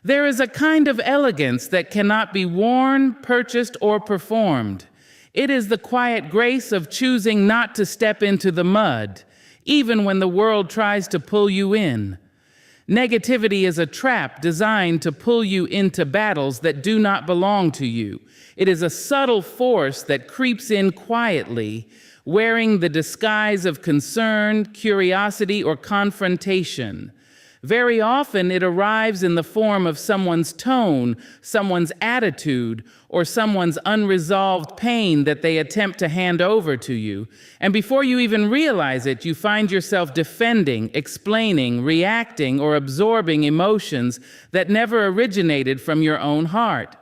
There is a kind of elegance that cannot be worn, purchased, or performed. It is the quiet grace of choosing not to step into the mud, even when the world tries to pull you in. Negativity is a trap designed to pull you into battles that do not belong to you. It is a subtle force that creeps in quietly, wearing the disguise of concern, curiosity, or confrontation. Very often it arrives in the form of someone's tone, someone's attitude, or someone's unresolved pain that they attempt to hand over to you. And before you even realize it, you find yourself defending, explaining, reacting, or absorbing emotions that never originated from your own heart.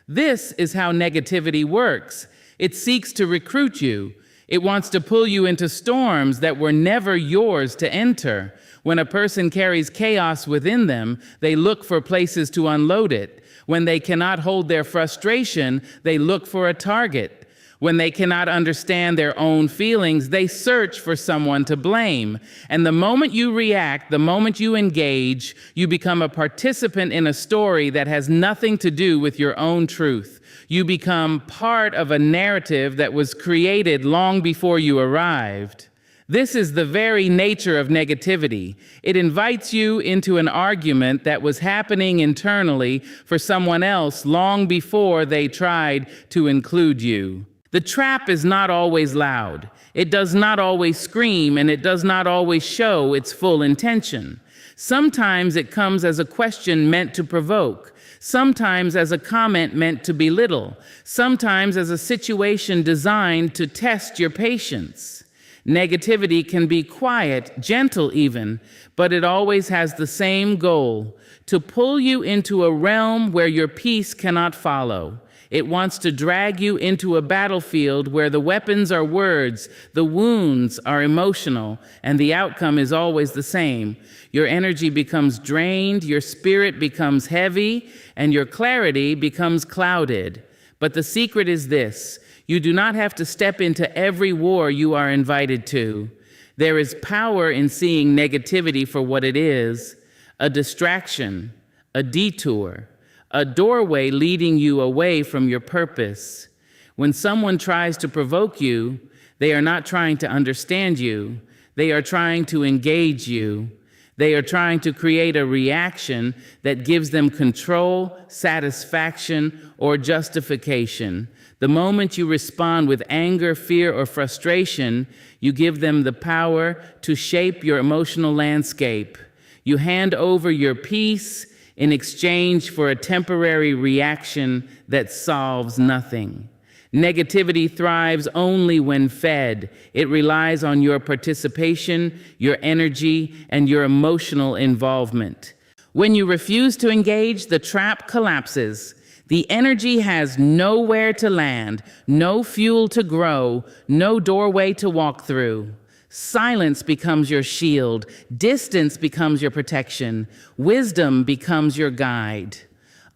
This is how negativity works. It seeks to recruit you. It wants to pull you into storms that were never yours to enter. When a person carries chaos within them, they look for places to unload it. When they cannot hold their frustration, they look for a target. When they cannot understand their own feelings, they search for someone to blame. And the moment you react, the moment you engage, you become a participant in a story that has nothing to do with your own truth. You become part of a narrative that was created long before you arrived. This is the very nature of negativity. It invites you into an argument that was happening internally for someone else long before they tried to include you. The trap is not always loud. It does not always scream, and it does not always show its full intention. Sometimes it comes as a question meant to provoke. Sometimes as a comment meant to belittle. Sometimes as a situation designed to test your patience. Negativity can be quiet, gentle even, but it always has the same goal: to pull you into a realm where your peace cannot follow. It wants to drag you into a battlefield where the weapons are words, the wounds are emotional, and the outcome is always the same. Your energy becomes drained, your spirit becomes heavy, and your clarity becomes clouded. But the secret is this: you do not have to step into every war you are invited to. There is power in seeing negativity for what it is: a distraction, a detour, a doorway leading you away from your purpose. When someone tries to provoke you, they are not trying to understand you. They are trying to engage you. They are trying to create a reaction that gives them control, satisfaction, or justification. The moment you respond with anger, fear, or frustration, you give them the power to shape your emotional landscape. You hand over your peace in exchange for a temporary reaction that solves nothing. Negativity thrives only when fed. It relies on your participation, your energy, and your emotional involvement. When you refuse to engage, the trap collapses. The energy has nowhere to land, no fuel to grow, no doorway to walk through. Silence becomes your shield. Distance becomes your protection. Wisdom becomes your guide.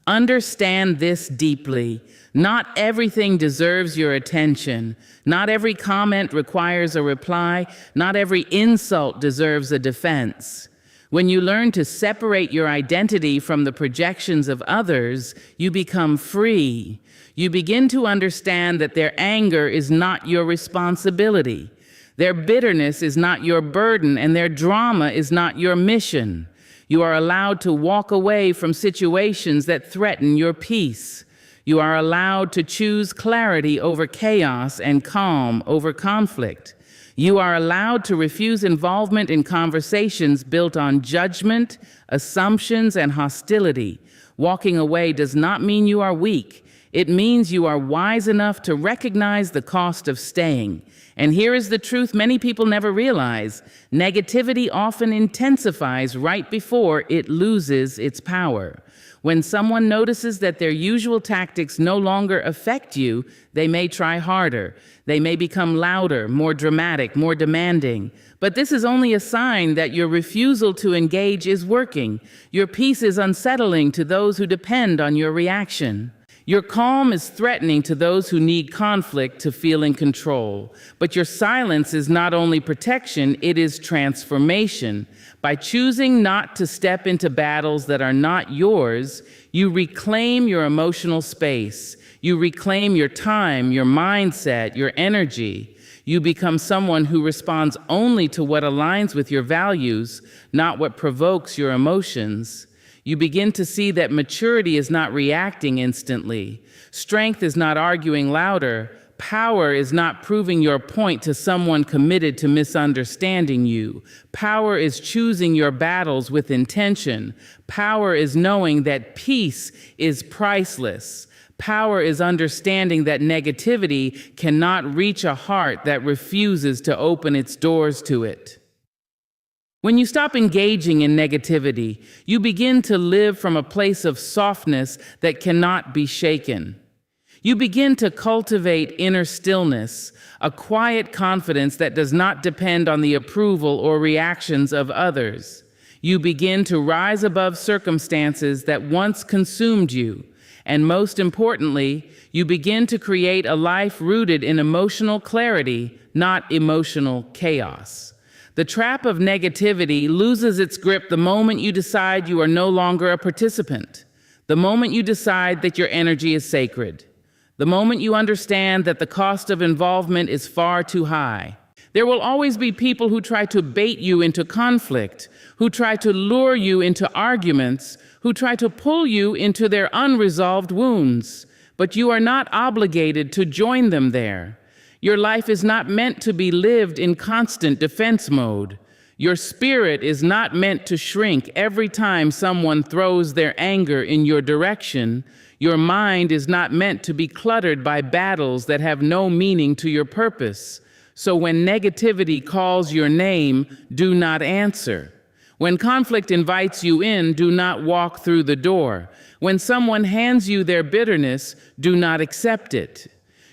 Understand this deeply. Not everything deserves your attention. Not every comment requires a reply. Not every insult deserves a defense. When you learn to separate your identity from the projections of others, you become free. You begin to understand that their anger is not your responsibility. Their bitterness is not your burden, and their drama is not your mission. You are allowed to walk away from situations that threaten your peace. You are allowed to choose clarity over chaos and calm over conflict. You are allowed to refuse involvement in conversations built on judgment, assumptions, and hostility. Walking away does not mean you are weak. It means you are wise enough to recognize the cost of staying. And here is the truth many people never realize: negativity often intensifies right before it loses its power. When someone notices that their usual tactics no longer affect you, they may try harder. They may become louder, more dramatic, more demanding. But this is only a sign that your refusal to engage is working. Your peace is unsettling to those who depend on your reaction. Your calm is threatening to those who need conflict to feel in control. But your silence is not only protection, it is transformation. By choosing not to step into battles that are not yours, you reclaim your emotional space. You reclaim your time, your mindset, your energy. You become someone who responds only to what aligns with your values, not what provokes your emotions. You begin to see that maturity is not reacting instantly. Strength is not arguing louder. Power is not proving your point to someone committed to misunderstanding you. Power is choosing your battles with intention. Power is knowing that peace is priceless. Power is understanding that negativity cannot reach a heart that refuses to open its doors to it. When you stop engaging in negativity, you begin to live from a place of softness that cannot be shaken. You begin to cultivate inner stillness, a quiet confidence that does not depend on the approval or reactions of others. You begin to rise above circumstances that once consumed you. And most importantly, you begin to create a life rooted in emotional clarity, not emotional chaos. The trap of negativity loses its grip the moment you decide you are no longer a participant, the moment you decide that your energy is sacred, the moment you understand that the cost of involvement is far too high. There will always be people who try to bait you into conflict, who try to lure you into arguments, who try to pull you into their unresolved wounds, but you are not obligated to join them there. Your life is not meant to be lived in constant defense mode. Your spirit is not meant to shrink every time someone throws their anger in your direction. Your mind is not meant to be cluttered by battles that have no meaning to your purpose. So when negativity calls your name, do not answer. When conflict invites you in, do not walk through the door. When someone hands you their bitterness, do not accept it.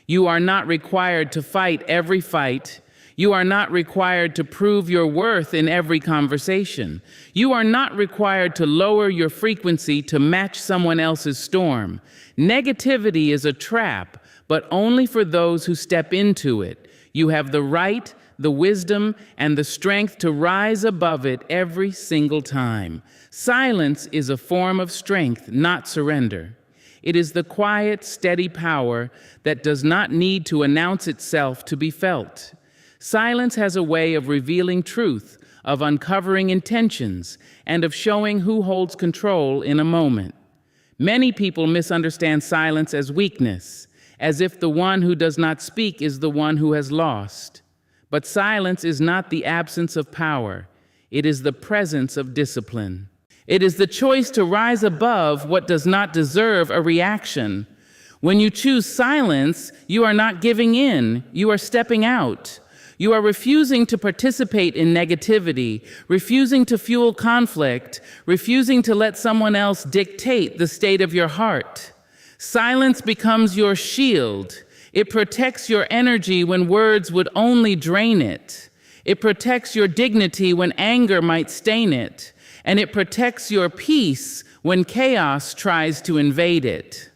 You are not required to fight every fight. You are not required to prove your worth in every conversation. You are not required to lower your frequency to match someone else's storm. Negativity is a trap, but only for those who step into it. You have the right, the wisdom, and the strength to rise above it every single time. Silence is a form of strength, not surrender. It is the quiet, steady power that does not need to announce itself to be felt. Silence has a way of revealing truth, of uncovering intentions, and of showing who holds control in a moment. Many people misunderstand silence as weakness, as if the one who does not speak is the one who has lost. But silence is not the absence of power. It is the presence of discipline. It is the choice to rise above what does not deserve a reaction. When you choose silence, you are not giving in. You are stepping out. You are refusing to participate in negativity, refusing to fuel conflict, refusing to let someone else dictate the state of your heart. Silence becomes your shield. It protects your energy when words would only drain it. It protects your dignity when anger might stain it. And it protects your peace when chaos tries to invade it.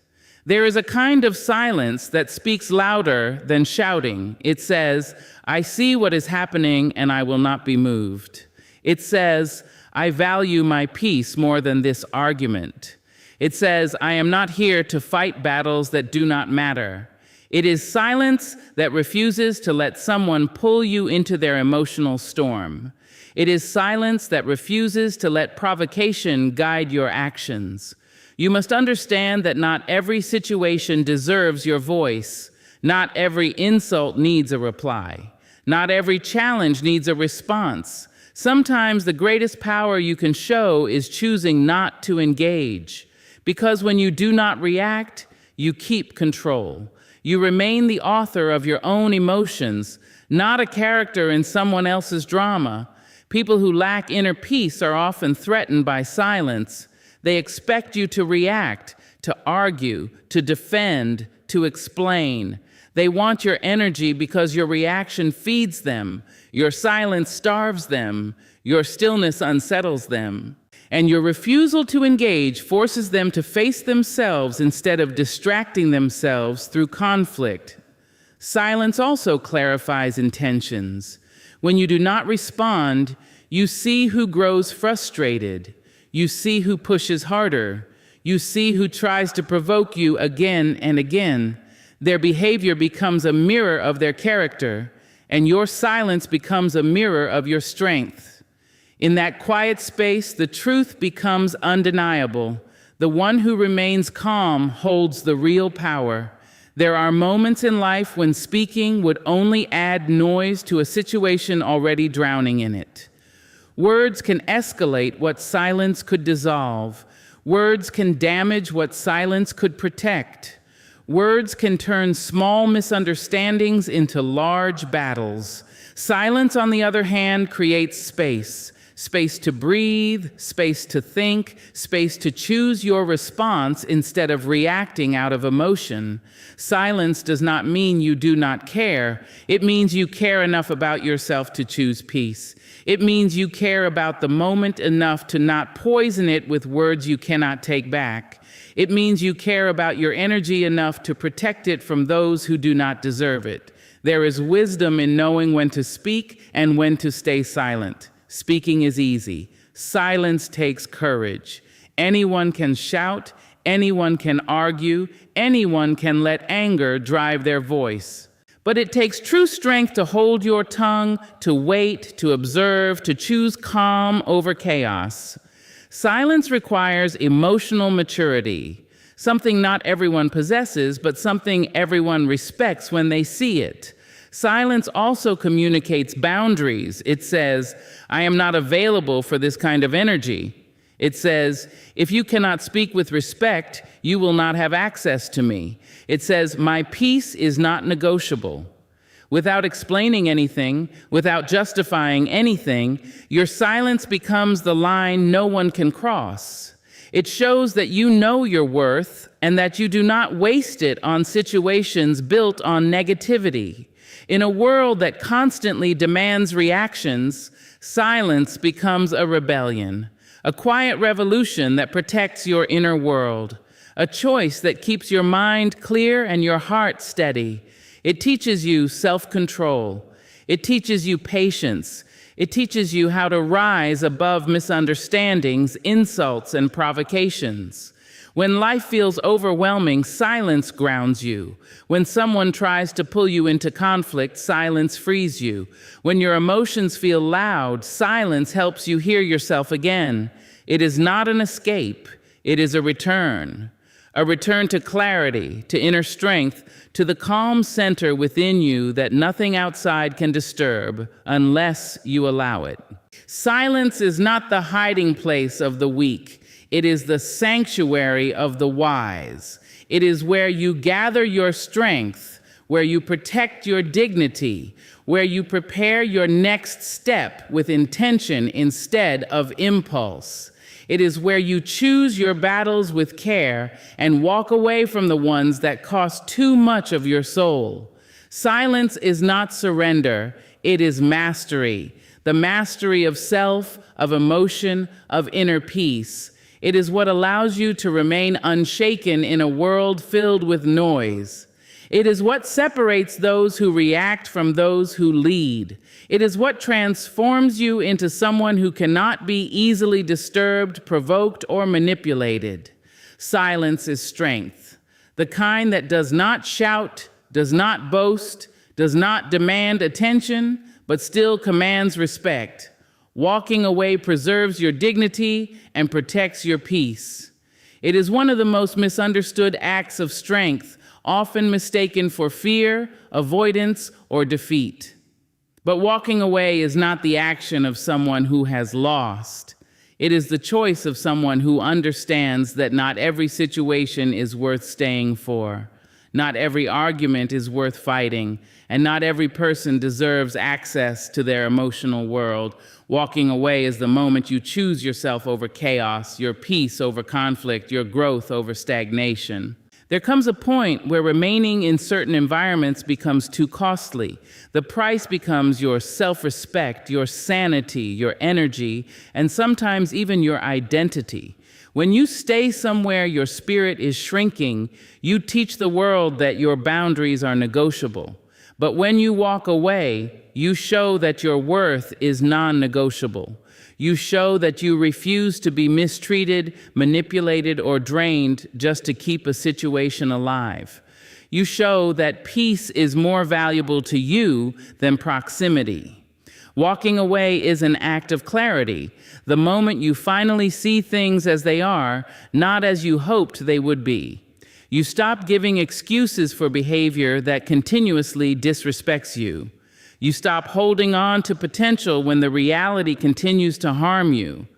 There is a kind of silence that speaks louder than shouting. It says, I see what is happening and I will not be moved. It says, I value my peace more than this argument. It says, I am not here to fight battles that do not matter. It is silence that refuses to let someone pull you into their emotional storm. It is silence that refuses to let provocation guide your actions. You must understand that not every situation deserves your voice. Not every insult needs a reply. Not every challenge needs a response. Sometimes the greatest power you can show is choosing not to engage. Because when you do not react, you keep control. You remain the author of your own emotions, not a character in someone else's drama. People who lack inner peace are often threatened by silence. They expect you to react, to argue, to defend, to explain. They want your energy because your reaction feeds them. Your silence starves them. Your stillness unsettles them. And your refusal to engage forces them to face themselves instead of distracting themselves through conflict. Silence also clarifies intentions. When you do not respond, you see who grows frustrated. You see who pushes harder. You see who tries to provoke you again and again. Their behavior becomes a mirror of their character, and your silence becomes a mirror of your strength. In that quiet space, the truth becomes undeniable. The one who remains calm holds the real power. There are moments in life when speaking would only add noise to a situation already drowning in it. Words can escalate what silence could dissolve. Words can damage what silence could protect. Words can turn small misunderstandings into large battles. Silence, on the other hand, creates space. Space to breathe, space to think, space to choose your response instead of reacting out of emotion. Silence does not mean you do not care. It means you care enough about yourself to choose peace. It means you care about the moment enough to not poison it with words you cannot take back. It means you care about your energy enough to protect it from those who do not deserve it. There is wisdom in knowing when to speak and when to stay silent. Speaking is easy. Silence takes courage. Anyone can shout, anyone can argue, anyone can let anger drive their voice. But it takes true strength to hold your tongue, to wait, to observe, to choose calm over chaos. Silence requires emotional maturity, something not everyone possesses, but something everyone respects when they see it. Silence also communicates boundaries. It says, I am not available for this kind of energy. It says, if you cannot speak with respect, you will not have access to me. It says, my peace is not negotiable. Without explaining anything, without justifying anything, your silence becomes the line no one can cross. It shows that you know your worth and that you do not waste it on situations built on negativity. In a world that constantly demands reactions, silence becomes a rebellion, a quiet revolution that protects your inner world, a choice that keeps your mind clear and your heart steady. It teaches you self-control. It teaches you patience. It teaches you how to rise above misunderstandings, insults, and provocations. When life feels overwhelming, silence grounds you. When someone tries to pull you into conflict, silence frees you. When your emotions feel loud, silence helps you hear yourself again. It is not an escape, it is a return to clarity, to inner strength, to the calm center within you that nothing outside can disturb unless you allow it. Silence is not the hiding place of the weak. It is the sanctuary of the wise. It is where you gather your strength, where you protect your dignity, where you prepare your next step with intention instead of impulse. It is where you choose your battles with care and walk away from the ones that cost too much of your soul. Silence is not surrender, it is mastery. The mastery of self, of emotion, of inner peace. It is what allows you to remain unshaken in a world filled with noise. It is what separates those who react from those who lead. It is what transforms you into someone who cannot be easily disturbed, provoked, or manipulated. Silence is strength, the kind that does not shout, does not boast, does not demand attention, but still commands respect. Walking away preserves your dignity and protects your peace. It is one of the most misunderstood acts of strength, often mistaken for fear, avoidance, or defeat. But walking away is not the action of someone who has lost. It is the choice of someone who understands that not every situation is worth staying for. Not every argument is worth fighting, and not every person deserves access to their emotional world. Walking away is the moment you choose yourself over chaos, your peace over conflict, your growth over stagnation. There comes a point where remaining in certain environments becomes too costly. The price becomes your self-respect, your sanity, your energy, and sometimes even your identity. When you stay somewhere your spirit is shrinking, you teach the world that your boundaries are negotiable. But when you walk away, you show that your worth is non-negotiable. You show that you refuse to be mistreated, manipulated, or drained just to keep a situation alive. You show that peace is more valuable to you than proximity. Walking away is an act of clarity, the moment you finally see things as they are, not as you hoped they would be. You stop giving excuses for behavior that continuously disrespects you. You stop holding on to potential when the reality continues to harm you.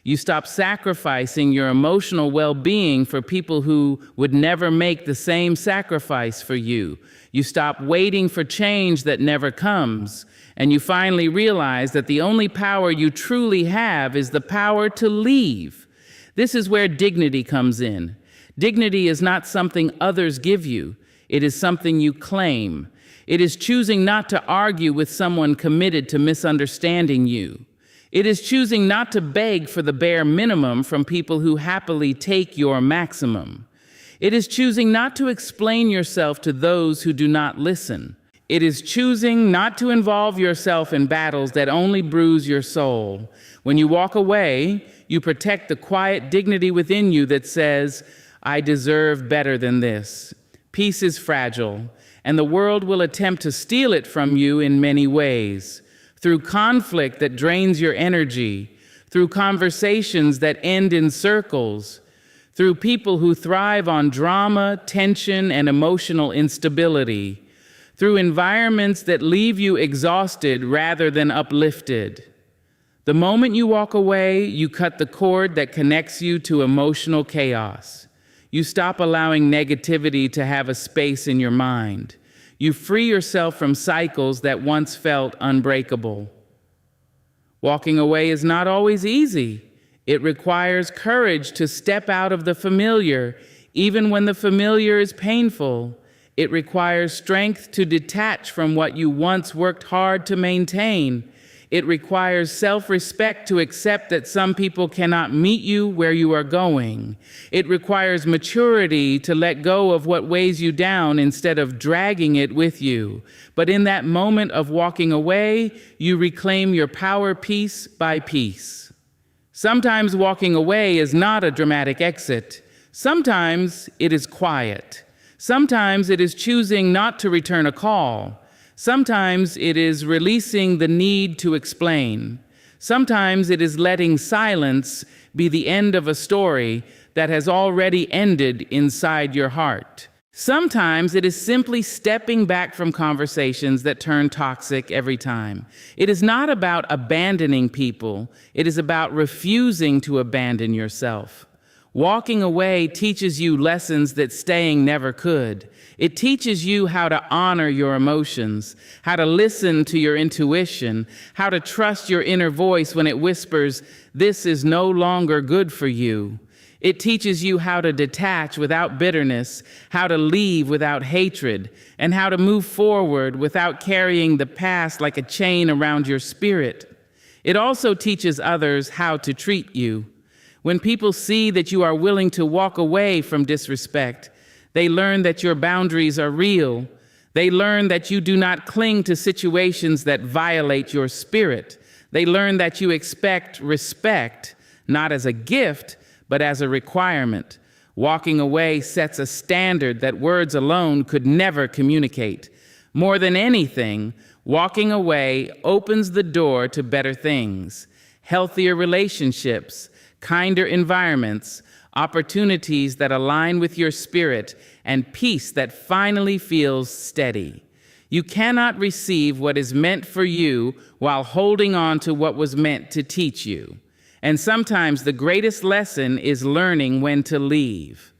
You stop sacrificing your emotional well-being for people who would never make the same sacrifice for you. You stop waiting for change that never comes. And you finally realize that the only power you truly have is the power to leave. This is where dignity comes in. Dignity is not something others give you. It is something you claim. It is choosing not to argue with someone committed to misunderstanding you. It is choosing not to beg for the bare minimum from people who happily take your maximum. It is choosing not to explain yourself to those who do not listen. It is choosing not to involve yourself in battles that only bruise your soul. When you walk away, you protect the quiet dignity within you that says, "I deserve better than this." Peace is fragile, and the world will attempt to steal it from you in many ways. Through conflict that drains your energy, through conversations that end in circles, through people who thrive on drama, tension, and emotional instability, through environments that leave you exhausted rather than uplifted. The moment you walk away, you cut the cord that connects you to emotional chaos. You stop allowing negativity to have a space in your mind. You free yourself from cycles that once felt unbreakable. Walking away is not always easy. It requires courage to step out of the familiar, even when the familiar is painful. It requires strength to detach from what you once worked hard to maintain. It requires self-respect to accept that some people cannot meet you where you are going. It requires maturity to let go of what weighs you down instead of dragging it with you. But in that moment of walking away, you reclaim your power piece by piece. Sometimes walking away is not a dramatic exit. Sometimes it is quiet. Sometimes it is choosing not to return a call. Sometimes it is releasing the need to explain. Sometimes it is letting silence be the end of a story that has already ended inside your heart. Sometimes it is simply stepping back from conversations that turn toxic every time. It is not about abandoning people. It is about refusing to abandon yourself. Walking away teaches you lessons that staying never could. It teaches you how to honor your emotions, how to listen to your intuition, how to trust your inner voice when it whispers, "This is no longer good for you." It teaches you how to detach without bitterness, how to leave without hatred, and how to move forward without carrying the past like a chain around your spirit. It also teaches others how to treat you. When people see that you are willing to walk away from disrespect, they learn that your boundaries are real. They learn that you do not cling to situations that violate your spirit. They learn that you expect respect, not as a gift, but as a requirement. Walking away sets a standard that words alone could never communicate. More than anything, walking away opens the door to better things, healthier relationships, kinder environments, opportunities that align with your spirit, and peace that finally feels steady. You cannot receive what is meant for you while holding on to what was meant to teach you. And sometimes the greatest lesson is learning when to leave.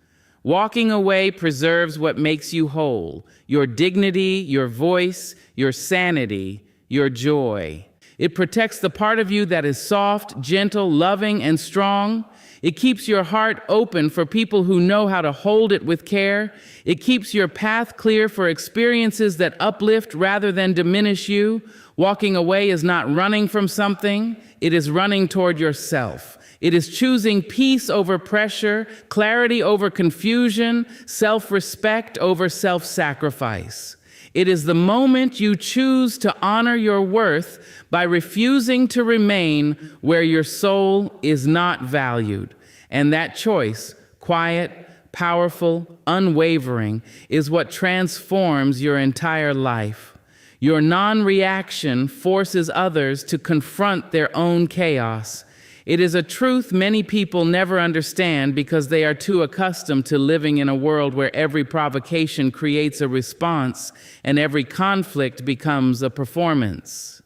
Walking away preserves what makes you whole: your dignity, your voice, your sanity, your joy. It protects the part of you that is soft, gentle, loving, and strong. It keeps your heart open for people who know how to hold it with care. It keeps your path clear for experiences that uplift rather than diminish you. Walking away is not running from something, it is running toward yourself. It is choosing peace over pressure, clarity over confusion, self-respect over self-sacrifice. It is the moment you choose to honor your worth by refusing to remain where your soul is not valued. And that choice, quiet, powerful, unwavering, is what transforms your entire life. Your non-reaction forces others to confront their own chaos. It is a truth many people never understand because they are too accustomed to living in a world where every provocation creates a response and every conflict becomes a performance.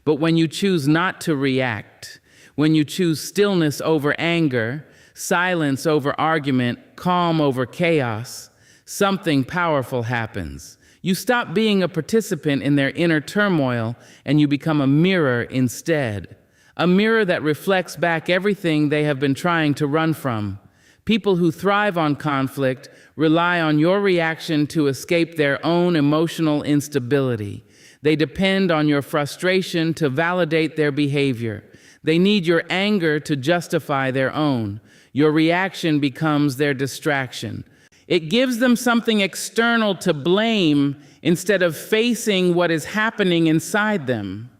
But when you choose not to react, when you choose stillness over anger, silence over argument, calm over chaos, something powerful happens. You stop being a participant in their inner turmoil and you become a mirror instead. A mirror that reflects back everything they have been trying to run from. People who thrive on conflict rely on your reaction to escape their own emotional instability. They depend on your frustration to validate their behavior. They need your anger to justify their own. Your reaction becomes their distraction. It gives them something external to blame instead of facing what is happening inside them.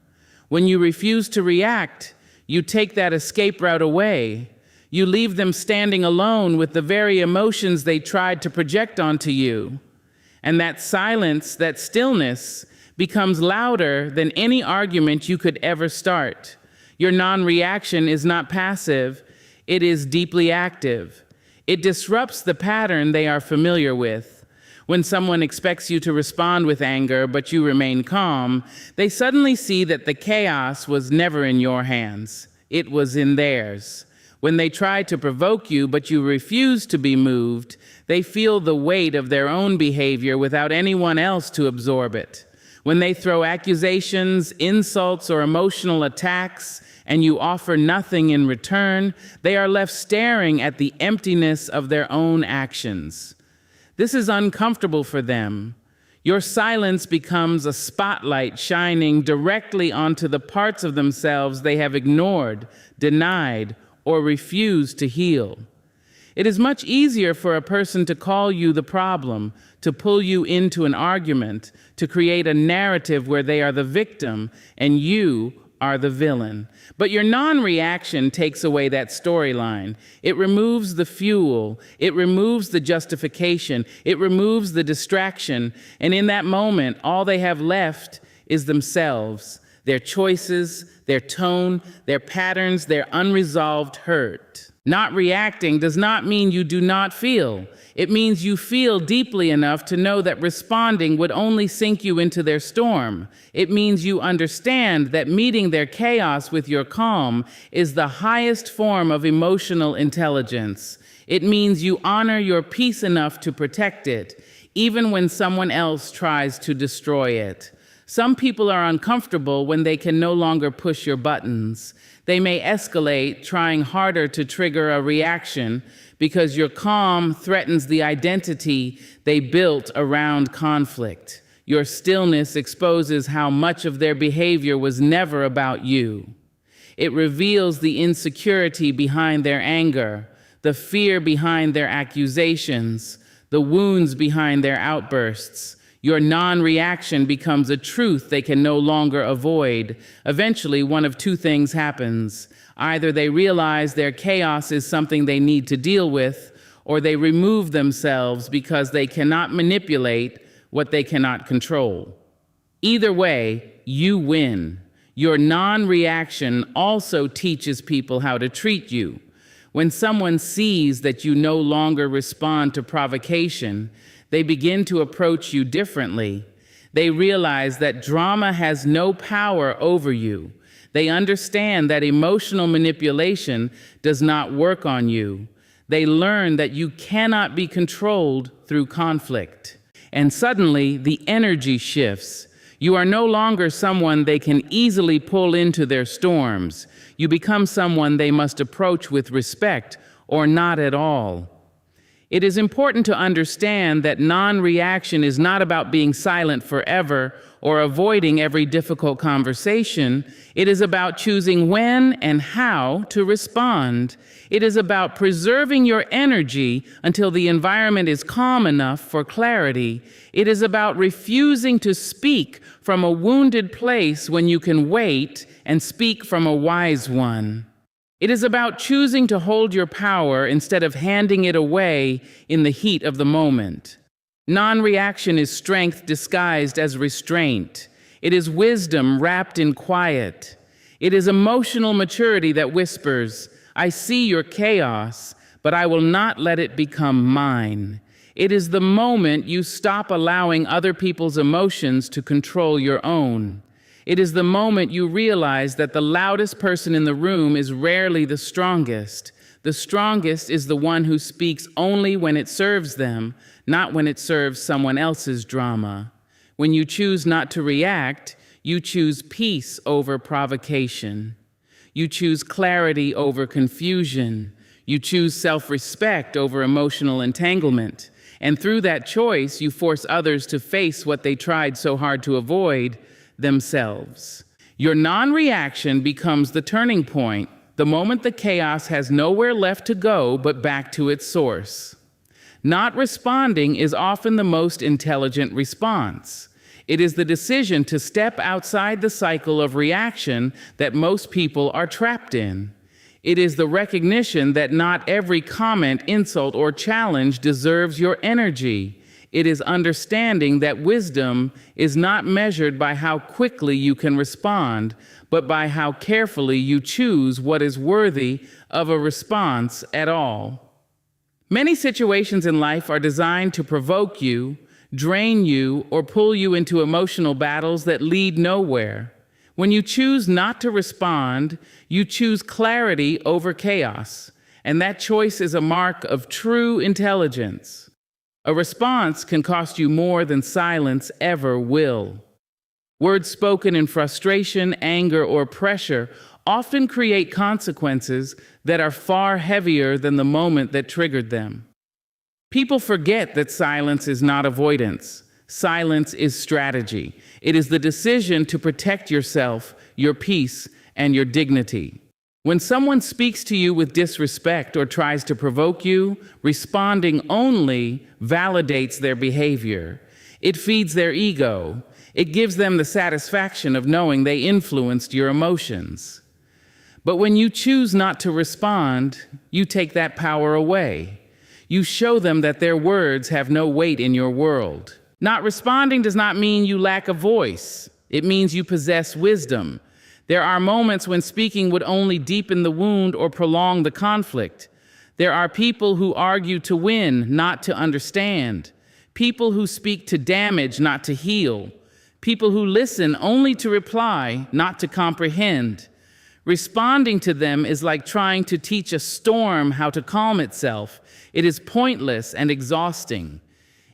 When you refuse to react, you take that escape route away. You leave them standing alone with the very emotions they tried to project onto you. And that silence, that stillness, becomes louder than any argument you could ever start. Your non-reaction is not passive, it is deeply active. It disrupts the pattern they are familiar with. When someone expects you to respond with anger, but you remain calm, they suddenly see that the chaos was never in your hands. It was in theirs. When they try to provoke you, but you refuse to be moved, they feel the weight of their own behavior without anyone else to absorb it. When they throw accusations, insults, or emotional attacks, and you offer nothing in return, they are left staring at the emptiness of their own actions. This is uncomfortable for them. Your silence becomes a spotlight shining directly onto the parts of themselves they have ignored, denied, or refused to heal. It is much easier for a person to call you the problem, to pull you into an argument, to create a narrative where they are the victim and you are the villain. But your non-reaction takes away that storyline. It removes the fuel. It removes the justification. It removes the distraction. And in that moment, all they have left is themselves, their choices, their tone, their patterns, their unresolved hurt. Not reacting does not mean you do not feel. It means you feel deeply enough to know that responding would only sink you into their storm. It means you understand that meeting their chaos with your calm is the highest form of emotional intelligence. It means you honor your peace enough to protect it, even when someone else tries to destroy it. Some people are uncomfortable when they can no longer push your buttons. They may escalate, trying harder to trigger a reaction because your calm threatens the identity they built around conflict. Your stillness exposes how much of their behavior was never about you. It reveals the insecurity behind their anger, the fear behind their accusations, the wounds behind their outbursts. Your non-reaction becomes a truth they can no longer avoid. Eventually, one of two things happens. Either they realize their chaos is something they need to deal with, or they remove themselves because they cannot manipulate what they cannot control. Either way, you win. Your non-reaction also teaches people how to treat you. When someone sees that you no longer respond to provocation, they begin to approach you differently. They realize that drama has no power over you. They understand that emotional manipulation does not work on you. They learn that you cannot be controlled through conflict. And suddenly, the energy shifts. You are no longer someone they can easily pull into their storms. You become someone they must approach with respect, or not at all. It is important to understand that non-reaction is not about being silent forever or avoiding every difficult conversation. It is about choosing when and how to respond. It is about preserving your energy until the environment is calm enough for clarity. It is about refusing to speak from a wounded place when you can wait and speak from a wise one. It is about choosing to hold your power instead of handing it away in the heat of the moment. Non-reaction is strength disguised as restraint. It is wisdom wrapped in quiet. It is emotional maturity that whispers, "I see your chaos, but I will not let it become mine." It is the moment you stop allowing other people's emotions to control your own. It is the moment you realize that the loudest person in the room is rarely the strongest. The strongest is the one who speaks only when it serves them, not when it serves someone else's drama. When you choose not to react, you choose peace over provocation. You choose clarity over confusion. You choose self-respect over emotional entanglement. And through that choice, you force others to face what they tried so hard to avoid, themselves. Your non-reaction becomes the turning point, the moment the chaos has nowhere left to go but back to its source. Not responding is often the most intelligent response. It is the decision to step outside the cycle of reaction that most people are trapped in. It is the recognition that not every comment, insult, or challenge deserves your energy. It is understanding that wisdom is not measured by how quickly you can respond, but by how carefully you choose what is worthy of a response at all. Many situations in life are designed to provoke you, drain you, or pull you into emotional battles that lead nowhere. When you choose not to respond, you choose clarity over chaos, and that choice is a mark of true intelligence. A response can cost you more than silence ever will. Words spoken in frustration, anger, or pressure often create consequences that are far heavier than the moment that triggered them. People forget that silence is not avoidance. Silence is strategy. It is the decision to protect yourself, your peace, and your dignity. When someone speaks to you with disrespect or tries to provoke you, responding only validates their behavior. It feeds their ego. It gives them the satisfaction of knowing they influenced your emotions. But when you choose not to respond, you take that power away. You show them that their words have no weight in your world. Not responding does not mean you lack a voice. It means you possess wisdom. There are moments when speaking would only deepen the wound or prolong the conflict. There are people who argue to win, not to understand. People who speak to damage, not to heal. People who listen only to reply, not to comprehend. Responding to them is like trying to teach a storm how to calm itself. It is pointless and exhausting.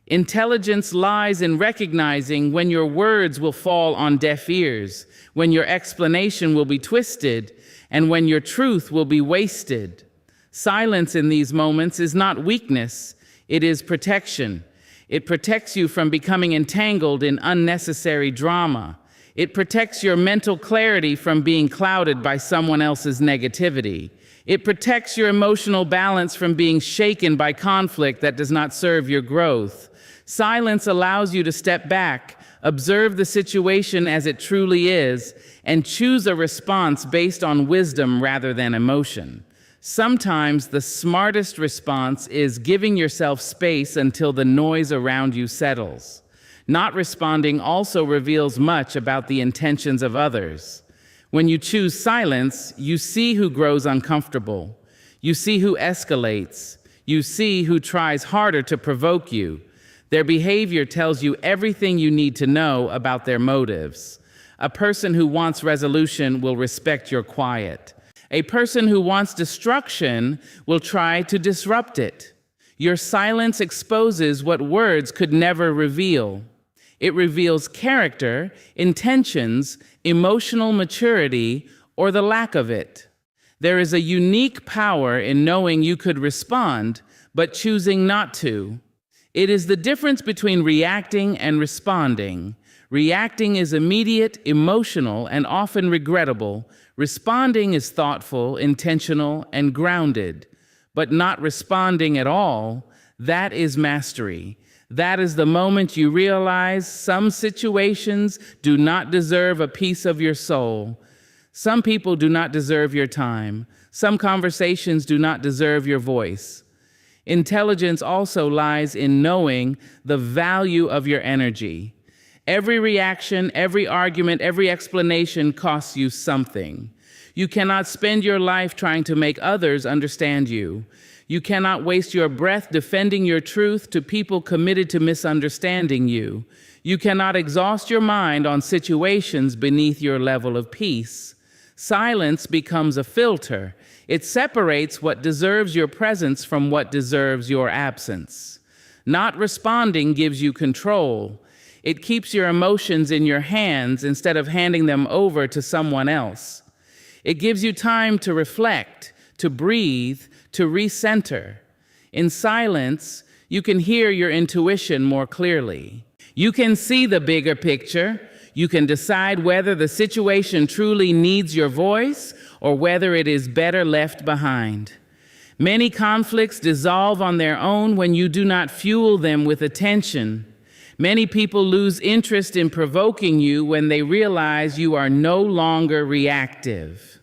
Intelligence lies in recognizing when your words will fall on deaf ears, when your explanation will be twisted, and when your truth will be wasted. Silence in these moments is not weakness, it is protection. It protects you from becoming entangled in unnecessary drama. It protects your mental clarity from being clouded by someone else's negativity. It protects your emotional balance from being shaken by conflict that does not serve your growth. Silence allows you to step back, observe the situation as it truly is, and choose a response based on wisdom rather than emotion. Sometimes the smartest response is giving yourself space until the noise around you settles. Not responding also reveals much about the intentions of others. When you choose silence, you see who grows uncomfortable. You see who escalates. You see who tries harder to provoke you. Their behavior tells you everything you need to know about their motives. A person who wants resolution will respect your quiet. A person who wants destruction will try to disrupt it. Your silence exposes what words could never reveal. It reveals character, intentions, emotional maturity, or the lack of it. There is a unique power in knowing you could respond, but choosing not to. It is the difference between reacting and responding. Reacting is immediate, emotional, and often regrettable. Responding is thoughtful, intentional, and grounded. But not responding at all, that is mastery. That is the moment you realize some situations do not deserve a piece of your soul. Some people do not deserve your time. Some conversations do not deserve your voice. Intelligence also lies in knowing the value of your energy. Every reaction, every argument, every explanation costs you something. You cannot spend your life trying to make others understand you. You cannot waste your breath defending your truth to people committed to misunderstanding you. You cannot exhaust your mind on situations beneath your level of peace. Silence becomes a filter. It separates what deserves your presence from what deserves your absence. Not responding gives you control. It keeps your emotions in your hands instead of handing them over to someone else. It gives you time to reflect, to breathe, to recenter. In silence, you can hear your intuition more clearly. You can see the bigger picture. You can decide whether the situation truly needs your voice or whether it is better left behind. Many conflicts dissolve on their own when you do not fuel them with attention. Many people lose interest in provoking you when they realize you are no longer reactive.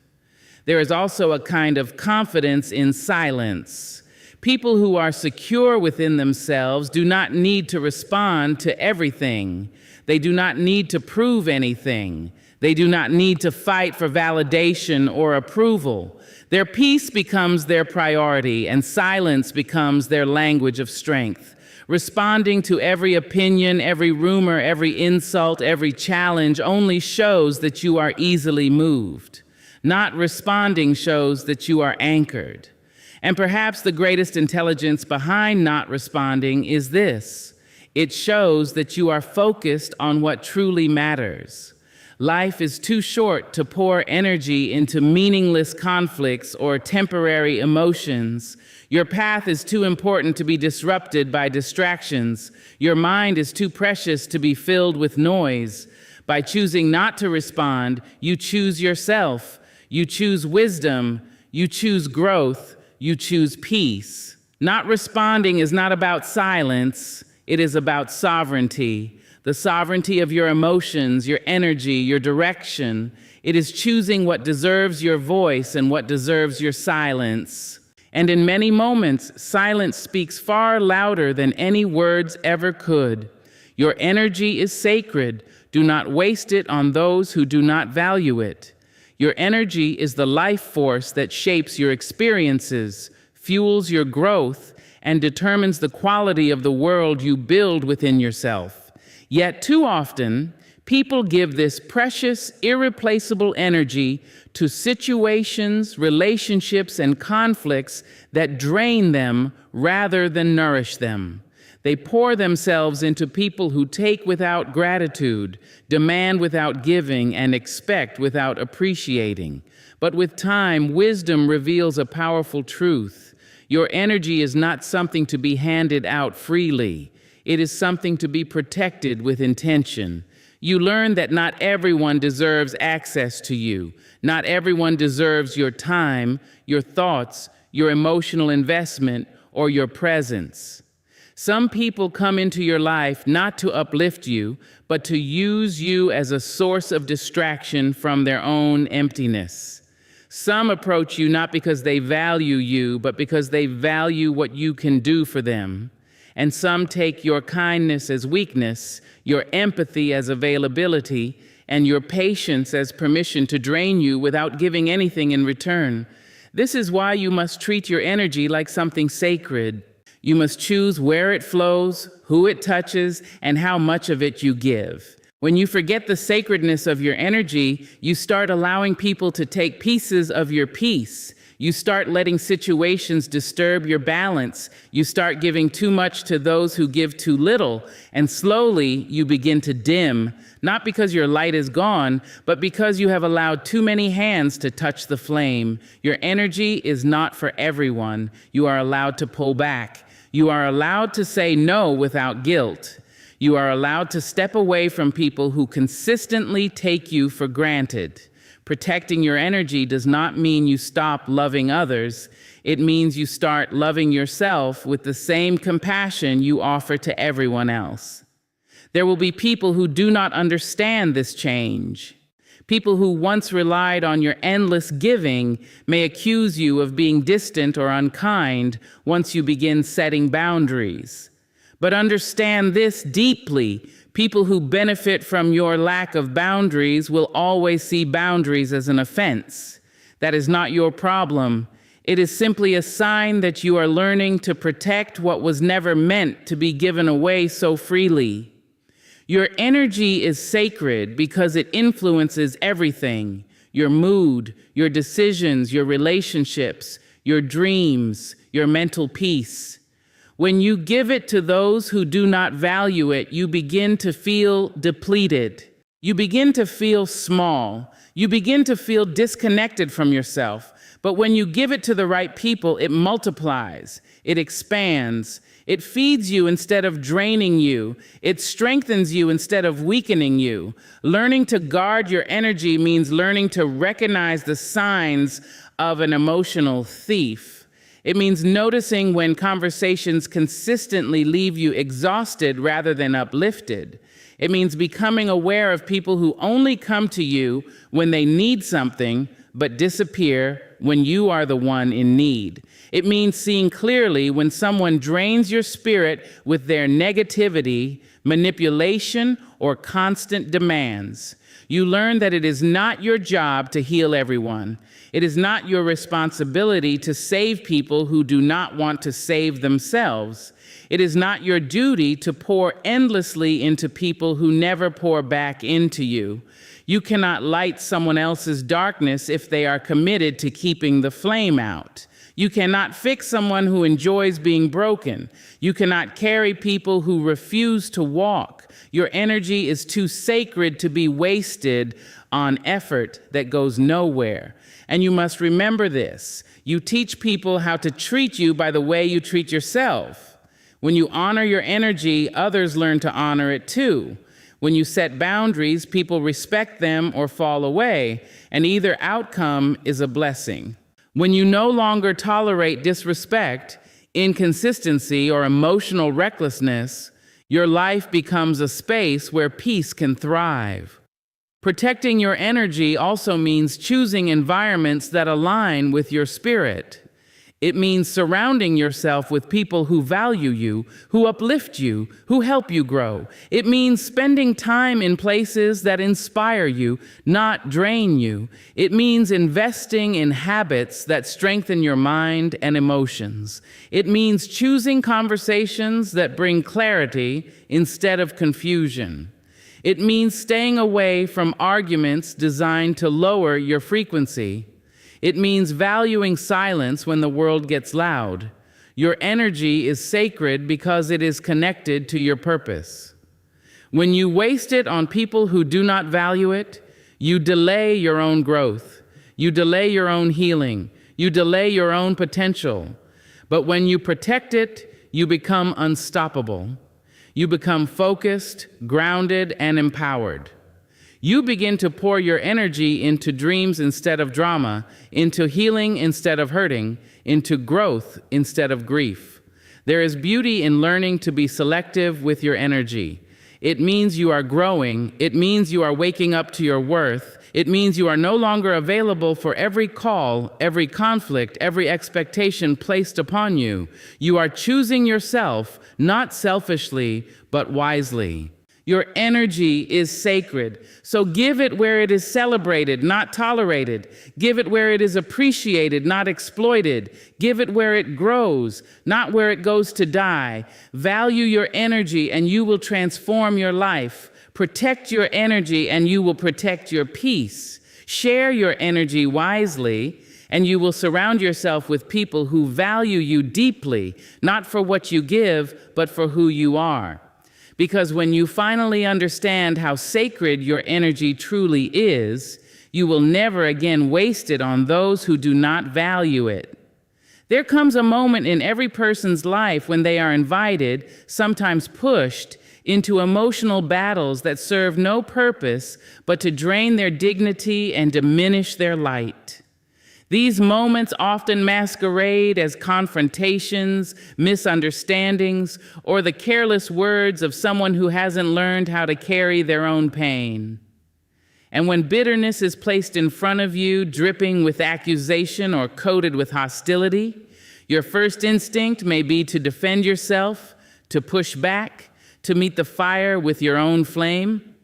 There is also a kind of confidence in silence. People who are secure within themselves do not need to respond to everything. They do not need to prove anything. They do not need to fight for validation or approval. Their peace becomes their priority, and silence becomes their language of strength. Responding to every opinion, every rumor, every insult, every challenge only shows that you are easily moved. Not responding shows that you are anchored. And perhaps the greatest intelligence behind not responding is this: it shows that you are focused on what truly matters. Life is too short to pour energy into meaningless conflicts or temporary emotions. Your path is too important to be disrupted by distractions. Your mind is too precious to be filled with noise. By choosing not to respond, you choose yourself. You choose wisdom. You choose growth. You choose peace. Not responding is not about silence. It is about sovereignty. The sovereignty of your emotions, your energy, your direction. It is choosing what deserves your voice and what deserves your silence. And in many moments, silence speaks far louder than any words ever could. Your energy is sacred. Do not waste it on those who do not value it. Your energy is the life force that shapes your experiences, fuels your growth, and determines the quality of the world you build within yourself. Yet too often, people give this precious, irreplaceable energy to situations, relationships, and conflicts that drain them rather than nourish them. They pour themselves into people who take without gratitude, demand without giving, and expect without appreciating. But with time, wisdom reveals a powerful truth. Your energy is not something to be handed out freely. It is something to be protected with intention. You learn that not everyone deserves access to you. Not everyone deserves your time, your thoughts, your emotional investment, or your presence. Some people come into your life not to uplift you, but to use you as a source of distraction from their own emptiness. Some approach you not because they value you, but because they value what you can do for them. And some take your kindness as weakness, your empathy as availability, and your patience as permission to drain you without giving anything in return. This is why you must treat your energy like something sacred. You must choose where it flows, who it touches, and how much of it you give. When you forget the sacredness of your energy, you start allowing people to take pieces of your peace. You start letting situations disturb your balance. You start giving too much to those who give too little, and slowly you begin to dim, not because your light is gone, but because you have allowed too many hands to touch the flame. Your energy is not for everyone. You are allowed to pull back. You are allowed to say no without guilt. You are allowed to step away from people who consistently take you for granted. Protecting your energy does not mean you stop loving others. It means you start loving yourself with the same compassion you offer to everyone else. There will be people who do not understand this change. People who once relied on your endless giving may accuse you of being distant or unkind once you begin setting boundaries. But understand this deeply. People who benefit from your lack of boundaries will always see boundaries as an offense. That is not your problem. It is simply a sign that you are learning to protect what was never meant to be given away so freely. Your energy is sacred because it influences everything: your mood, your decisions, your relationships, your dreams, your mental peace. When you give it to those who do not value it, you begin to feel depleted. You begin to feel small. You begin to feel disconnected from yourself. But when you give it to the right people, it multiplies. It expands. It feeds you instead of draining you. It strengthens you instead of weakening you. Learning to guard your energy means learning to recognize the signs of an emotional thief. It means noticing when conversations consistently leave you exhausted rather than uplifted. It means becoming aware of people who only come to you when they need something, but disappear when you are the one in need. It means seeing clearly when someone drains your spirit with their negativity, manipulation, or constant demands. You learn that it is not your job to heal everyone. It is not your responsibility to save people who do not want to save themselves. It is not your duty to pour endlessly into people who never pour back into you. You cannot light someone else's darkness if they are committed to keeping the flame out. You cannot fix someone who enjoys being broken. You cannot carry people who refuse to walk. Your energy is too sacred to be wasted on effort that goes nowhere. And you must remember this. You teach people how to treat you by the way you treat yourself. When you honor your energy, others learn to honor it too. When you set boundaries, people respect them or fall away, and either outcome is a blessing. When you no longer tolerate disrespect, inconsistency, or emotional recklessness, your life becomes a space where peace can thrive. Protecting your energy also means choosing environments that align with your spirit. It means surrounding yourself with people who value you, who uplift you, who help you grow. It means spending time in places that inspire you, not drain you. It means investing in habits that strengthen your mind and emotions. It means choosing conversations that bring clarity instead of confusion. It means staying away from arguments designed to lower your frequency. It means valuing silence when the world gets loud. Your energy is sacred because it is connected to your purpose. When you waste it on people who do not value it, you delay your own growth. You delay your own healing. You delay your own potential. But when you protect it, you become unstoppable. You become focused, grounded, and empowered. You begin to pour your energy into dreams instead of drama, into healing instead of hurting, into growth instead of grief. There is beauty in learning to be selective with your energy. It means you are growing. It means you are waking up to your worth. It means you are no longer available for every call, every conflict, every expectation placed upon you. You are choosing yourself, not selfishly, but wisely. Your energy is sacred, so give it where it is celebrated, not tolerated. Give it where it is appreciated, not exploited. Give it where it grows, not where it goes to die. Value your energy and you will transform your life. Protect your energy and you will protect your peace. Share your energy wisely. And you will surround yourself with people who value you deeply, not for what you give, but for who you are. Because when you finally understand how sacred your energy truly is, you will never again waste it on those who do not value it. There comes a moment in every person's life when they are invited, sometimes pushed, into emotional battles that serve no purpose but to drain their dignity and diminish their light. These moments often masquerade as confrontations, misunderstandings, or the careless words of someone who hasn't learned how to carry their own pain. And when bitterness is placed in front of you, dripping with accusation or coated with hostility, your first instinct may be to defend yourself, to push back, to meet the fire with your own flame.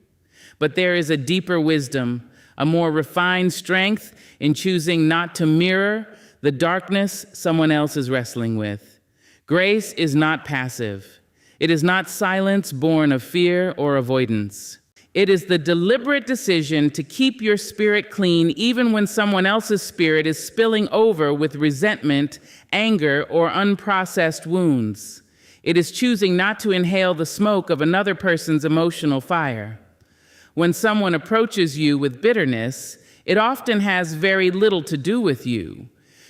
But there is a deeper wisdom, a more refined strength in choosing not to mirror the darkness someone else is wrestling with. Grace is not passive. It is not silence born of fear or avoidance. It is the deliberate decision to keep your spirit clean even when someone else's spirit is spilling over with resentment, anger, or unprocessed wounds. It is choosing not to inhale the smoke of another person's emotional fire. When someone approaches you with bitterness, it often has very little to do with you.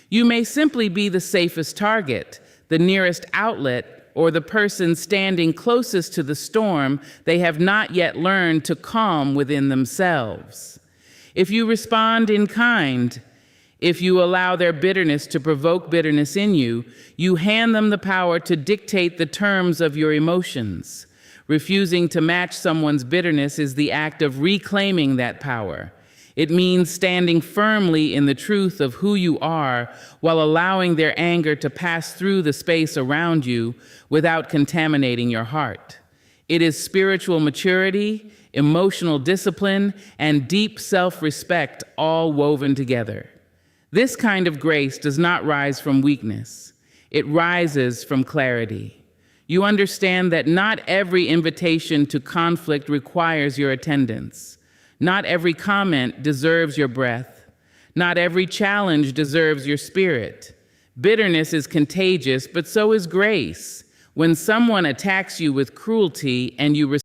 You may simply be the safest target, the nearest outlet, or the person standing closest to the storm they have not yet learned to calm within themselves. If you respond in kind, if you allow their bitterness to provoke bitterness in you, you hand them the power to dictate the terms of your emotions. Refusing to match someone's bitterness is the act of reclaiming that power. It means standing firmly in the truth of who you are while allowing their anger to pass through the space around you without contaminating your heart. It is spiritual maturity, emotional discipline, and deep self-respect all woven together. This kind of grace does not rise from weakness. It rises from clarity. You understand that not every invitation to conflict requires your attendance. Not every comment deserves your breath. Not every challenge deserves your spirit. Bitterness is contagious, but so is grace. When someone attacks you with cruelty and you